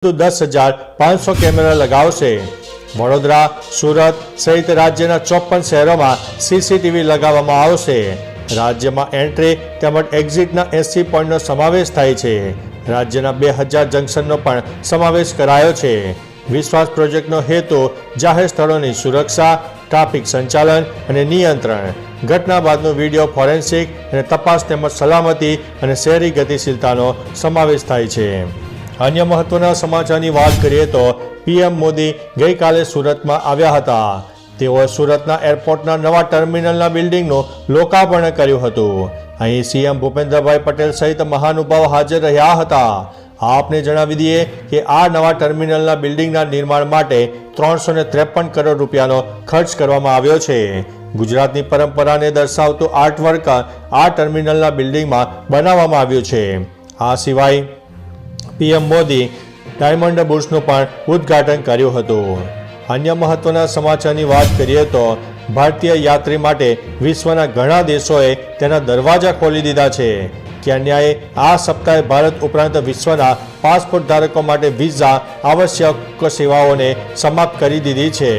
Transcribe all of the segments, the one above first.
10,500 camera લગાવશે। Vadodara, Surat સહિત રાજ્યના 54 શહેરોમાં સીસીટીવી લગાવવામાં આવશે। રાજ્યમાં એન્ટ્રી તેમજ એક્ઝિટના 80 પોઈન્ટનો સમાવેશ થાય છે। રાજ્યના 2000 જંકશનનો પણ સમાવેશ કરાયો છે। વિશ્વાસ પ્રોજેક્ટનો હેતુ જાહેર સ્થળોની સુરક્ષા, ટ્રાફિક સંચાલન અને નિયંત્રણ, ઘટના બાદનો વિડીયો ફોરેન્સિક અને તપાસ તેમજ સલામતી અને શહેરી ગતિશીલતાનો સમાવેશ થાય છે। અન્ય મહત્વના સમાચારની વાત કરીએ તો પીએમ મોદી ગઈકાલે સુરતમાં આવ્યા હતા। તેઓ સુરતના એરપોર્ટના નવા ટર્મિનલના બિલ્ડિંગનું લોકાર્પણ કર્યું હતું। અહીં સીએમ ભૂપેન્દ્રભાઈ પટેલ સહિત મહાનુભાવો હાજર રહ્યા હતા। આપને જણાવી દઈએ કે આ નવા ટર્મિનલના બિલ્ડિંગના નિર્માણ માટે 353 કરોડ રૂપિયાનો ખર્ચ કરવામાં આવ્યો છે। ગુજરાતની પરંપરાને દર્શાવતું આર્ટવર્ક આ ટર્મિનલના બિલ્ડિંગમાં બનાવવામાં આવ્યું છે। આ સિવાય પીએમ મોદી ડાયમંડ બુર્સનું પણ ઉદ્ઘાટન કર્યું હતું। અન્ય મહત્વના સમાચારની વાત કરીએ તો ભારતીય યાત્રી માટે વિશ્વના ઘણા દેશોએ તેના દરવાજા ખોલી દીધા છે। કેન્યાએ આ સપ્તાહે ભારત ઉપરાંત વિશ્વના પાસપોર્ટ ધારકો માટે વિઝા આવશ્યક સેવાઓને સમાપ્ત કરી દીધી છે।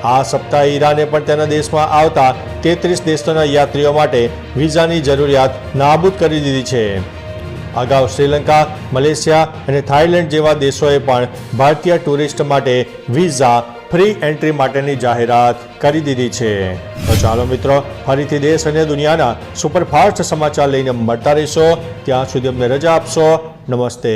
આ સપ્તાહે ઈરાને પણ તેના દેશમાં આવતા 33 દેશોના યાત્રીઓ માટે વિઝાની જરૂરિયાત નાબૂદ કરી દીધી છે। અગાઉ શ્રીલંકા, મલેશિયા અને થાઇલેન્ડ જેવા દેશોએ પણ ભારતીય ટુરિસ્ટ માટે વિઝા ફ્રી એન્ટ્રી માટેની જાહેરાત કરી દીધી છે। તો ચાલો મિત્રો, ફરીથી દેશ અને દુનિયાના સુપરફાસ્ટ સમાચાર લઈને મળતા રહીશો। ત્યાં સુધી અમને રજા આપશો। નમસ્તે।